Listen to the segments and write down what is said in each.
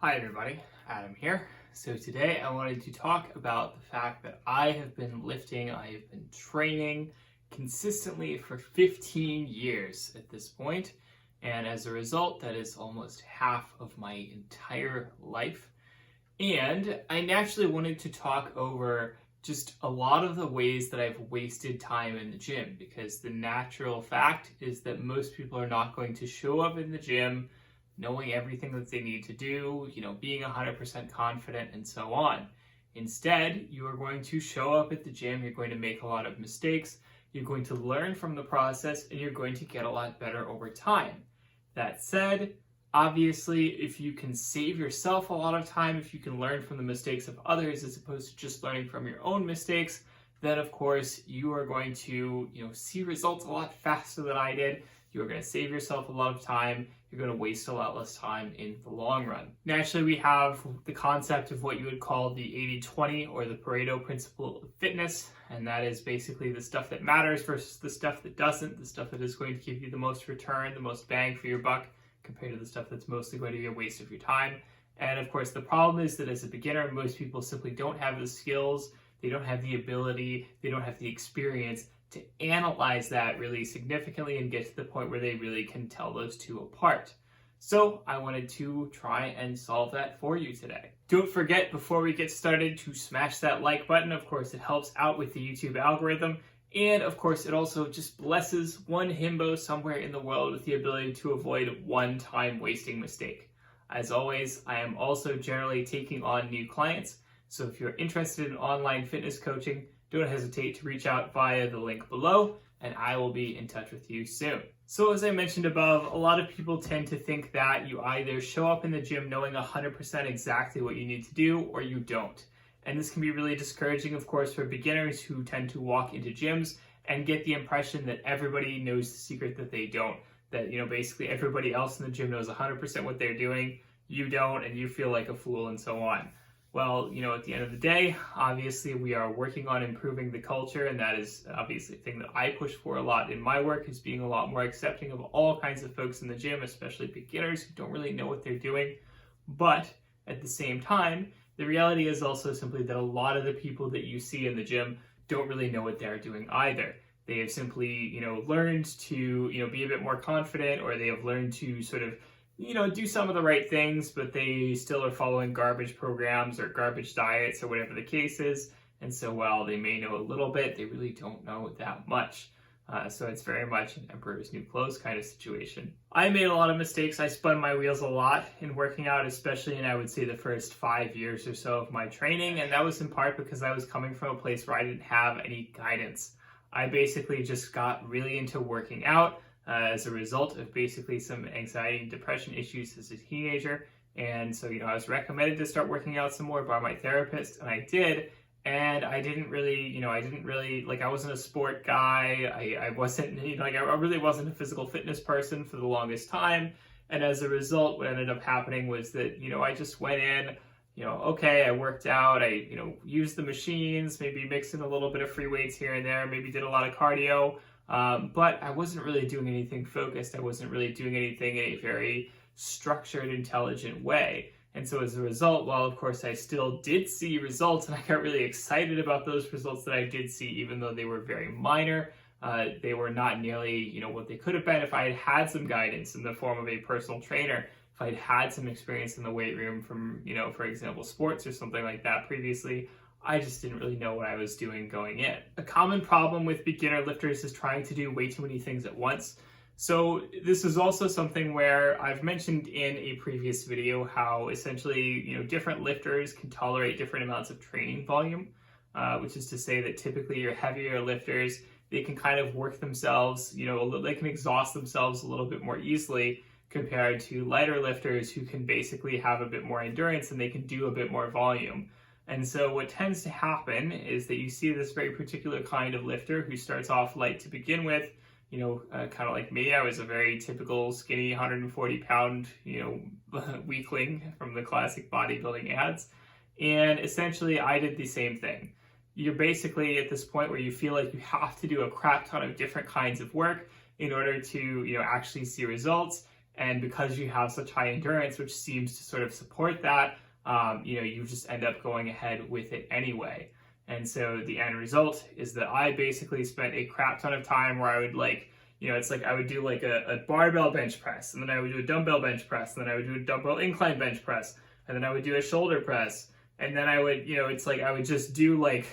Hi everybody, Adam here. So today I wanted to talk about the fact that I have been lifting, I have been training consistently for 15 years at this point, and as a result that is almost half of my entire life. And I naturally wanted to talk over just a lot of the ways that I've wasted time in the gym, because the natural fact is that most people are not going to show up in the gym knowing everything that they need to do, being 100% confident and so on. Instead, you are going to show up at the gym, you're going to make a lot of mistakes, you're going to learn from the process, and you're going to get a lot better over time. That said, obviously, if you can save yourself a lot of time, if you can learn from the mistakes of others as opposed to just learning from your own mistakes, then of course you are going to see results a lot faster than I did. You're going to save yourself a lot of time. You're going to waste a lot less time in the long run. Naturally, we have the concept of what you would call the 80-20 or the Pareto principle of fitness. And that is basically the stuff that matters versus the stuff that doesn't, the stuff that is going to give you the most return, the most bang for your buck, compared to the stuff that's mostly going to be a waste of your time. And of course, the problem is that as a beginner, most people simply don't have the skills, they don't have the ability, they don't have the experience to analyze that really significantly and get to the point where they really can tell those two apart. So I wanted to try and solve that for you today. Don't forget, before we get started, to smash that like button. Of course, it helps out with the YouTube algorithm. And of course, it also just blesses one himbo somewhere in the world with the ability to avoid one time wasting mistake. As always, I am also generally taking on new clients. So if you're interested in online fitness coaching, don't hesitate to reach out via the link below, and I will be in touch with you soon. So as I mentioned above, a lot of people tend to think that you either show up in the gym knowing 100% exactly what you need to do, or you don't. And this can be really discouraging, of course, for beginners who tend to walk into gyms and get the impression that everybody knows the secret that they don't. That, basically everybody else in the gym knows 100% what they're doing, you don't, and you feel like a fool and so on. Well, at the end of the day, obviously we are working on improving the culture, and that is obviously a thing that I push for a lot in my work, is being a lot more accepting of all kinds of folks in the gym, especially beginners who don't really know what they're doing. But at the same time, the reality is also simply that a lot of the people that you see in the gym don't really know what they're doing either. They have simply, learned to, be a bit more confident, or they have learned to sort of do some of the right things, but they still are following garbage programs or garbage diets or whatever the case is. And so while they may know a little bit, they really don't know that much. So it's very much an emperor's new clothes kind of situation. I made a lot of mistakes. I spun my wheels a lot in working out, especially in, I would say, the first 5 years or so of my training. And that was in part because I was coming from a place where I didn't have any guidance. I basically just got really into working out as a result of basically some anxiety and depression issues as a teenager. And so, I was recommended to start working out some more by my therapist, and I did. And I didn't really, I wasn't a sport guy. I wasn't, I really wasn't a physical fitness person for the longest time. And as a result, what ended up happening was that, I just went in, okay, I worked out, I, used the machines, maybe mixed in a little bit of free weights here and there, maybe did a lot of cardio. But I wasn't really doing anything focused. I wasn't really doing anything in a very structured, intelligent way. And so as a result, while of course I still did see results, and I got really excited about those results that I did see, even though they were very minor, they were not nearly, what they could have been if I had had some guidance in the form of a personal trainer, if I'd had some experience in the weight room from, for example, sports or something like that previously. I just didn't really know what I was doing going in. A common problem with beginner lifters is trying to do way too many things at once. So this is also something where I've mentioned in a previous video how essentially, different lifters can tolerate different amounts of training volume, which is to say that typically your heavier lifters, they can kind of work themselves, they can exhaust themselves a little bit more easily compared to lighter lifters who can basically have a bit more endurance and they can do a bit more volume. And so what tends to happen is that you see this very particular kind of lifter who starts off light to begin with, kind of like me. I was a very typical skinny 140-pound, weakling from the classic bodybuilding ads. And essentially I did the same thing. You're basically at this point where you feel like you have to do a crap ton of different kinds of work in order to, actually see results. And because you have such high endurance, which seems to sort of support that, you just end up going ahead with it anyway. And so the end result is that I basically spent a crap ton of time where I would it's like I would do like a barbell bench press, and then I would do a dumbbell bench press, and then I would do a dumbbell incline bench press, and then I would do a shoulder press, and then I would, it's like I would just do like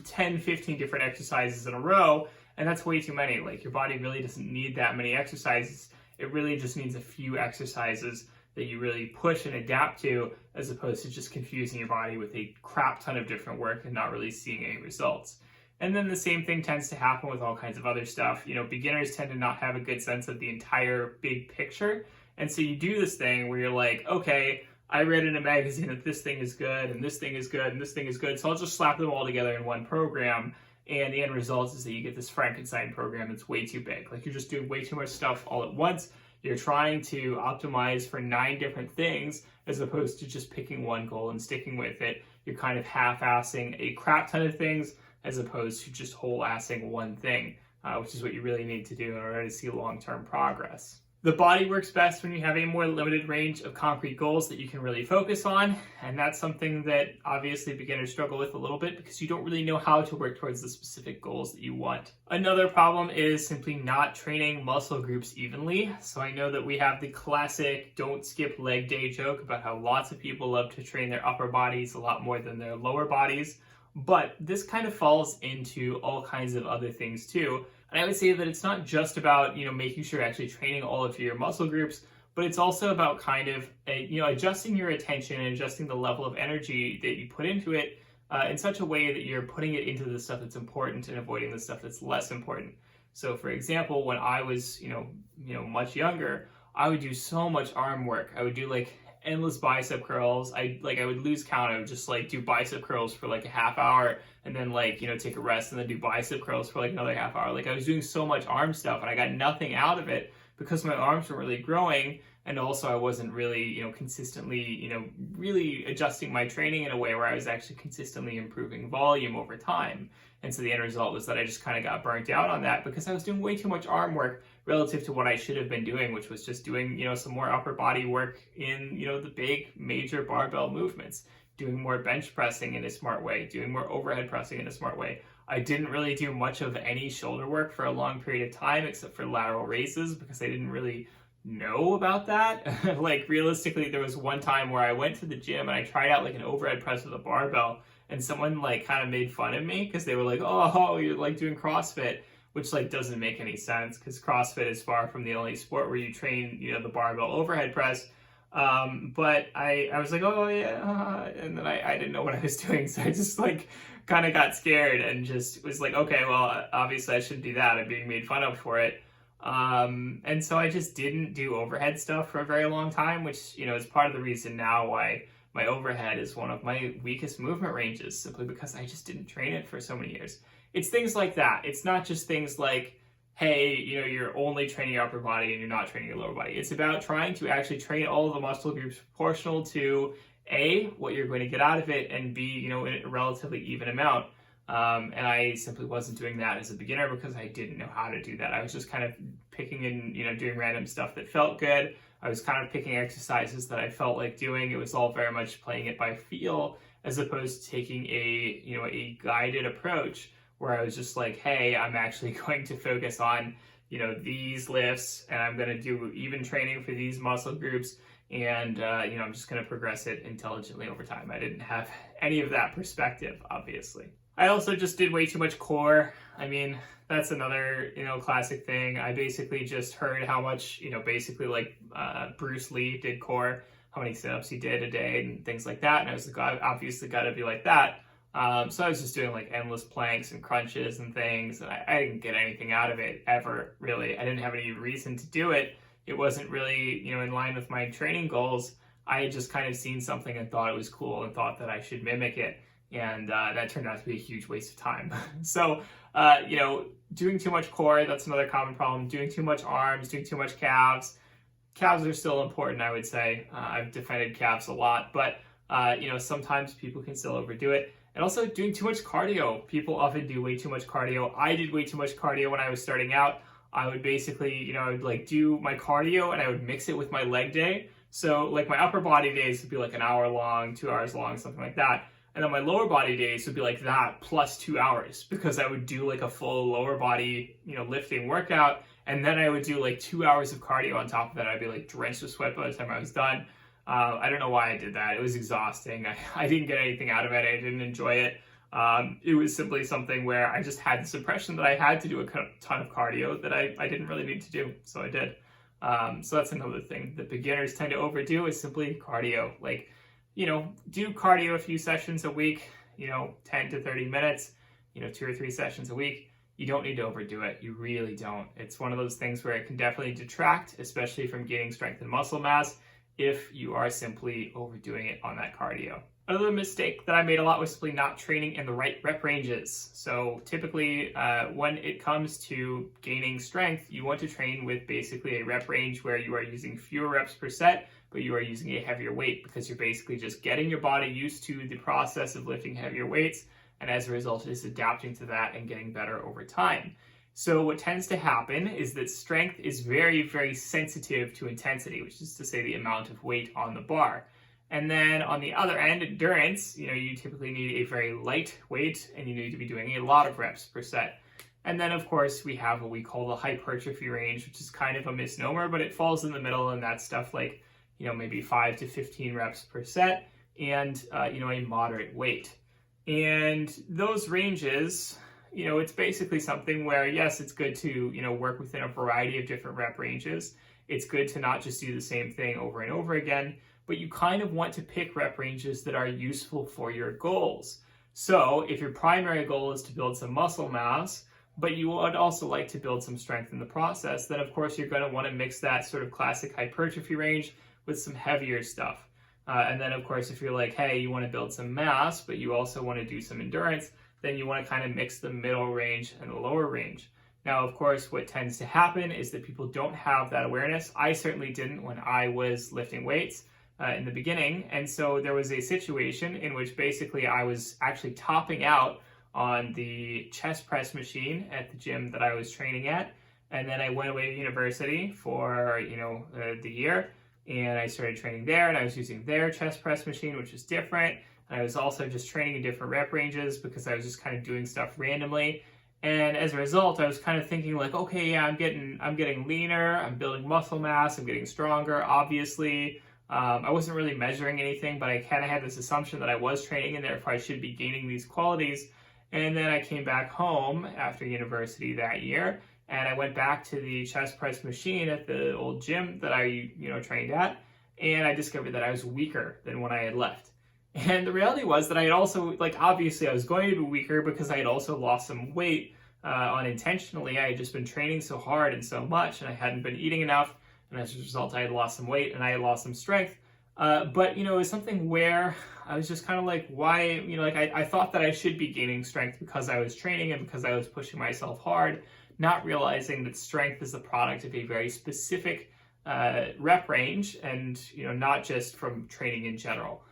10, 15 different exercises in a row, and that's way too many. Like, your body really doesn't need that many exercises. It really just needs a few exercises that you really push and adapt to, as opposed to just confusing your body with a crap ton of different work and not really seeing any results. And then the same thing tends to happen with all kinds of other stuff. Beginners tend to not have a good sense of the entire big picture. And so you do this thing where you're like, okay, I read in a magazine that this thing is good, and this thing is good, and this thing is good, so I'll just slap them all together in one program. And the end result is that you get this Frankenstein program that's way too big. Like, you're just doing way too much stuff all at once. You're trying to optimize for 9 different things as opposed to just picking one goal and sticking with it. You're kind of half-assing a crap ton of things as opposed to just whole-assing one thing, which is what you really need to do in order to see long-term progress. The body works best when you have a more limited range of concrete goals that you can really focus on, and that's something that obviously beginners struggle with a little bit because you don't really know how to work towards the specific goals that you want. Another problem is simply not training muscle groups evenly. So I know that we have the classic don't skip leg day joke about how lots of people love to train their upper bodies a lot more than their lower bodies, but this kind of falls into all kinds of other things too. And I would say that it's not just about, making sure you're actually training all of your muscle groups, but it's also about kind of, adjusting your attention and adjusting the level of energy that you put into it in such a way that you're putting it into the stuff that's important and avoiding the stuff that's less important. So for example, when I was, much younger, I would do so much arm work. I would do like endless bicep curls. I would lose count. I would just do bicep curls for like a half hour and then take a rest and then do bicep curls for like another half hour. I was doing so much arm stuff and I got nothing out of it because my arms weren't really growing, and also I wasn't really, consistently, really adjusting my training in a way where I was actually consistently improving volume over time. And so the end result was that I just kind of got burnt out on that because I was doing way too much arm work relative to what I should have been doing, which was just doing, some more upper body work in, the big major barbell movements, doing more bench pressing in a smart way, doing more overhead pressing in a smart way. I didn't really do much of any shoulder work for a long period of time, except for lateral raises, because I didn't really know about that. Realistically, there was one time where I went to the gym and I tried out an overhead press with a barbell, and someone kind of made fun of me because they were like, oh, you're doing CrossFit, which doesn't make any sense because CrossFit is far from the only sport where you train, the barbell overhead press. But I was like, oh yeah, and then I didn't know what I was doing, so I just kind of got scared and just was like, okay, well, obviously I shouldn't do that. I'm being made fun of for it. And so I just didn't do overhead stuff for a very long time, which, is part of the reason now why my overhead is one of my weakest movement ranges, simply because I just didn't train it for so many years. It's things like that. It's not just things like, hey, you're only training your upper body and you're not training your lower body. It's about trying to actually train all of the muscle groups proportional to A, what you're going to get out of it, and B, in a relatively even amount. And I simply wasn't doing that as a beginner because I didn't know how to do that. I was just kind of picking and, doing random stuff that felt good. I was kind of picking exercises that I felt like doing. It was all very much playing it by feel, as opposed to taking a guided approach where I was just like, hey, I'm actually going to focus on, these lifts, and I'm going to do even training for these muscle groups, and, I'm just going to progress it intelligently over time. I didn't have any of that perspective, obviously. I also just did way too much core. I mean, that's another, classic thing. I basically just heard how much, Bruce Lee did core, how many sit-ups he did a day and things like that. And I was like, I've obviously got to be like that. So I was just doing endless planks and crunches and things, and I didn't get anything out of it ever, really. I didn't have any reason to do it. It wasn't really, in line with my training goals. I had just kind of seen something and thought it was cool and thought that I should mimic it. And that turned out to be a huge waste of time. So, doing too much core, that's another common problem. Doing too much arms, doing too much calves. Calves are still important, I would say. I've defended calves a lot, but, sometimes people can still overdo it. And also doing too much cardio. People often do way too much cardio. I did way too much cardio when I was starting out. I would basically, I would like do my cardio and I would mix it with my leg day. So like my upper body days would be like an hour long, 2 hours long, something like that. And then my lower body days would be like that plus 2 hours, because I would do like a full lower body, lifting workout. And then I would do like 2 hours of cardio on top of that. I'd be like drenched with sweat by the time I was done. I don't know why I did that. It was exhausting. I didn't get anything out of it. I didn't enjoy it. It was simply something where I just had this impression that I had to do a ton of cardio that I didn't really need to do. So I did. So that's another thing that beginners tend to overdo, is simply cardio. Like, do cardio a few sessions a week, 10 to 30 minutes, 2 or 3 sessions a week. You don't need to overdo it. You really don't. It's one of those things where it can definitely detract, especially from gaining strength and muscle mass, if you are simply overdoing it on that cardio. Another mistake that I made a lot was simply not training in the right rep ranges. So typically when it comes to gaining strength, you want to train with basically a rep range where you are using fewer reps per set, but you are using a heavier weight, because you're basically just getting your body used to the process of lifting heavier weights, and as a result it is adapting to that and getting better over time. So what tends to happen is that strength is very, very sensitive to intensity, which is to say the amount of weight on the bar. And then on the other end, endurance, you typically need a very light weight and you need to be doing a lot of reps per set. And then of course we have what we call the hypertrophy range, which is kind of a misnomer, but it falls in the middle, and that's stuff like, maybe 5 to 15 reps per set and, a moderate weight. And those ranges, it's basically something where, yes, it's good to, work within a variety of different rep ranges. It's good to not just do the same thing over and over again, but you kind of want to pick rep ranges that are useful for your goals. So if your primary goal is to build some muscle mass, but you would also like to build some strength in the process, then of course you're going to want to mix that sort of classic hypertrophy range with some heavier stuff. And then of course, if you're like, hey, you want to build some mass, but you also want to do some endurance, then you want to kind of mix the middle range and the lower range. Now, of course, what tends to happen is that people don't have that awareness. I certainly didn't when I was lifting weights in the beginning. And so there was a situation in which basically I was actually topping out on the chest press machine at the gym that I was training at. And then I went away to university for, the year. And I started training there, and I was using their chest press machine, which is different. And I was also just training in different rep ranges because I was just kind of doing stuff randomly. And as a result, I was kind of thinking like, okay, yeah, I'm getting leaner, I'm building muscle mass, I'm getting stronger, obviously. I wasn't really measuring anything, but I kind of had this assumption that I was training and therefore I should be gaining these qualities. And then I came back home after university that year, and I went back to the chest press machine at the old gym that I, trained at, and I discovered that I was weaker than when I had left. And the reality was that I had also, obviously I was going to be weaker because I had also lost some weight unintentionally. I had just been training so hard and so much, and I hadn't been eating enough, and as a result I had lost some weight and I had lost some strength. But it was something where I was just kind of like, why, I thought that I should be gaining strength because I was training and because I was pushing myself hard, not realizing that strength is the product of a very specific rep range and, not just from training in general.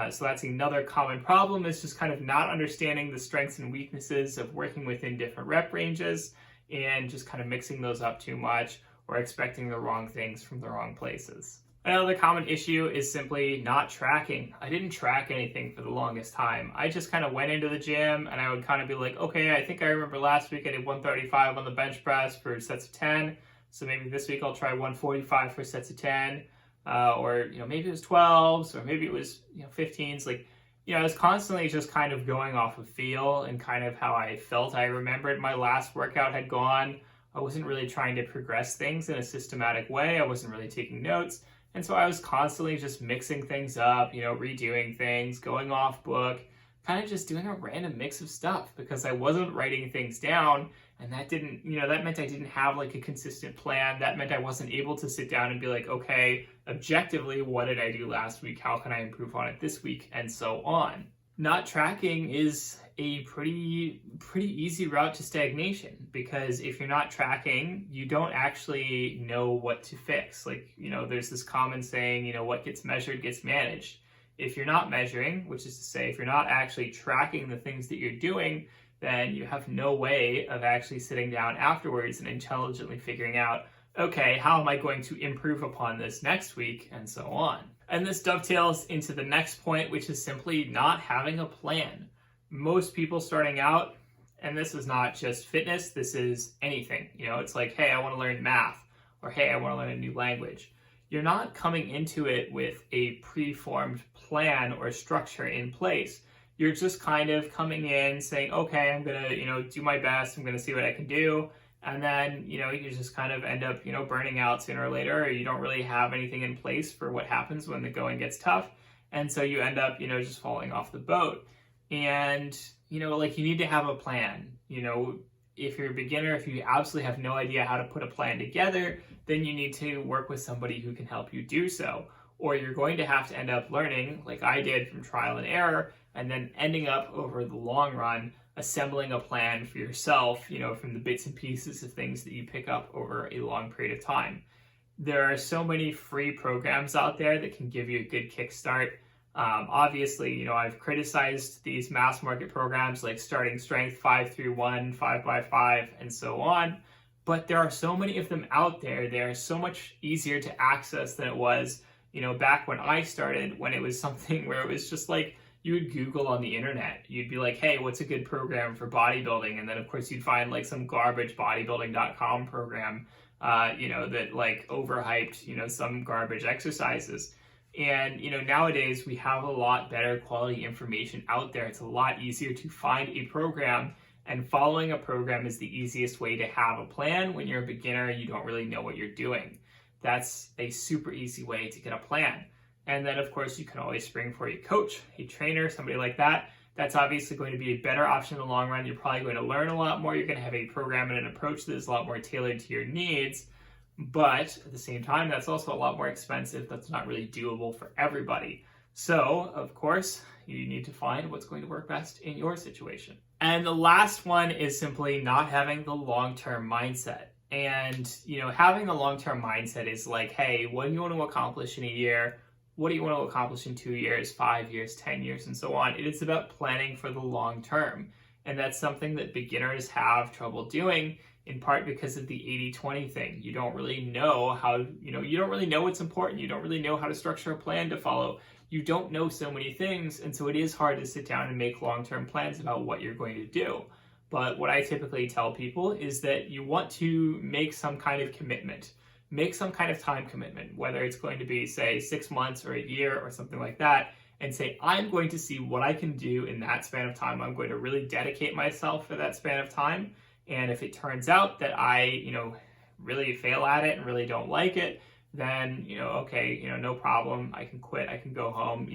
So that's another common problem, is just kind of not understanding the strengths and weaknesses of working within different rep ranges and just kind of mixing those up too much or expecting the wrong things from the wrong places. Another common issue is simply not tracking. I didn't track anything for the longest time. I just kind of went into the gym and I would kind of be like, okay, I think I remember last week I did 135 on the bench press for sets of 10. So maybe this week I'll try 145 for sets of 10. Or maybe it was 12s, or maybe it was 15s. I was constantly just kind of going off of feel and kind of how I felt. I remembered my last workout had gone. I wasn't really trying to progress things in a systematic way. I wasn't really taking notes. And so I was constantly just mixing things up, redoing things, going off book, kind of just doing a random mix of stuff because I wasn't writing things down. And that didn't, that meant I didn't have a consistent plan. That meant I wasn't able to sit down and be like, okay, objectively, what did I do last week? How can I improve on it this week? And so on. Not tracking is a pretty easy route to stagnation, because if you're not tracking, you don't actually know what to fix. There's this common saying, what gets measured gets managed. If you're not measuring, which is to say, if you're not actually tracking the things that you're doing, then you have no way of actually sitting down afterwards and intelligently figuring out, okay, how am I going to improve upon this next week, and so on. And this dovetails into the next point, which is simply not having a plan. Most people starting out, and this is not just fitness, this is anything. It's like, hey, I want to learn math, or hey, I want to learn a new language. You're not coming into it with a preformed plan or structure in place. You're just kind of coming in saying, okay, I'm going to, do my best. I'm going to see what I can do. And then, you just kind of end up, burning out sooner or later, or you don't really have anything in place for what happens when the going gets tough. And so you end up, just falling off the boat. And, you need to have a plan. If you're a beginner, if you absolutely have no idea how to put a plan together, then you need to work with somebody who can help you do so. Or you're going to have to end up learning, like I did, from trial and error, and then ending up over the long run assembling a plan for yourself, from the bits and pieces of things that you pick up over a long period of time. There are so many free programs out there that can give you a good kickstart. Obviously, I've criticized these mass market programs like Starting Strength, 5-3-1, 5x5, and so on. But there are so many of them out there. They are so much easier to access than it was, back when I started, when it was something where it was just like, you would Google on the internet. You'd be like, hey, what's a good program for bodybuilding? And then of course you'd find like some garbage bodybuilding.com program, that like overhyped, some garbage exercises. And, nowadays we have a lot better quality information out there. It's a lot easier to find a program, and following a program is the easiest way to have a plan. When you're a beginner, you don't really know what you're doing. That's a super easy way to get a plan. And then, of course, you can always spring for a coach, a trainer, somebody like that. That's obviously going to be a better option in the long run. You're probably going to learn a lot more. You're going to have a program and an approach that is a lot more tailored to your needs. But at the same time, that's also a lot more expensive. That's not really doable for everybody. So, of course, you need to find what's going to work best in your situation. And the last one is simply not having the long-term mindset. And, having the long-term mindset is like, hey, what do you want to accomplish in a year? What do you want to accomplish in 2 years, 5 years, 10 years, and so on? It is about planning for the long term. And that's something that beginners have trouble doing, in part because of the 80-20 thing. You don't really know how, you don't really know what's important. You don't really know how to structure a plan to follow. You don't know so many things. And so it is hard to sit down and make long-term plans about what you're going to do. But what I typically tell people is that you want to make some kind of commitment. Make some kind of time commitment, whether it's going to be, say, 6 months or a year or something like that, and say, I'm going to see what I can do in that span of time. I'm going to really dedicate myself for that span of time. And if it turns out that I, really fail at it and really don't like it, then, okay, no problem. I can quit. I can go home,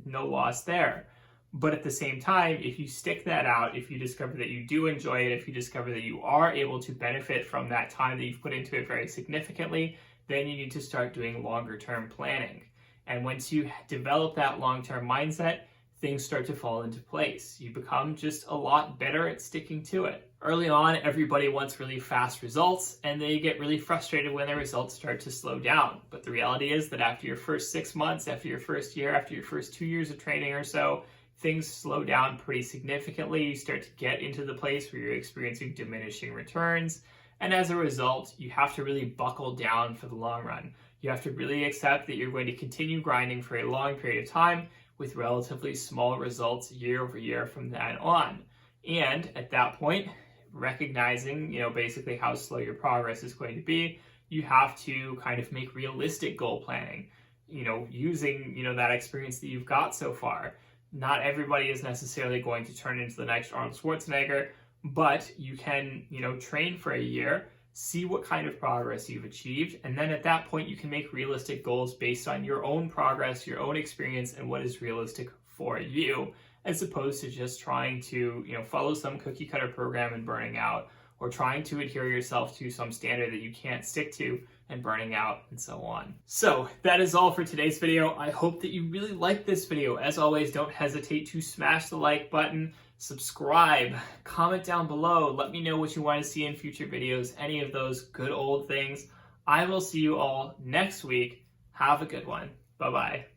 no loss there. But at the same time, if you stick that out, if you discover that you do enjoy it, if you discover that you are able to benefit from that time that you've put into it very significantly, then you need to start doing longer term planning. And once you develop that long-term mindset, things start to fall into place. You become just a lot better at sticking to it. Early on, everybody wants really fast results, and they get really frustrated when their results start to slow down. But the reality is that after your first 6 months, after your first year, after your first 2 years of training or so, things slow down pretty significantly. You start to get into the place where you're experiencing diminishing returns. And as a result, you have to really buckle down for the long run. You have to really accept that you're going to continue grinding for a long period of time with relatively small results year over year from then on. And at that point, recognizing, basically how slow your progress is going to be, you have to kind of make realistic goal planning, using, that experience that you've got so far. Not everybody is necessarily going to turn into the next Arnold Schwarzenegger, but you can, train for a year, see what kind of progress you've achieved, and then at that point you can make realistic goals based on your own progress, your own experience, and what is realistic for you, as opposed to just trying to, follow some cookie cutter program and burning out, or trying to adhere yourself to some standard that you can't stick to and burning out, and so on. So that is all for today's video. I hope that you really liked this video. As always, don't hesitate to smash the like button, subscribe, comment down below, let me know what you want to see in future videos, any of those good old things. I will see you all next week. Have a good one. Bye-bye.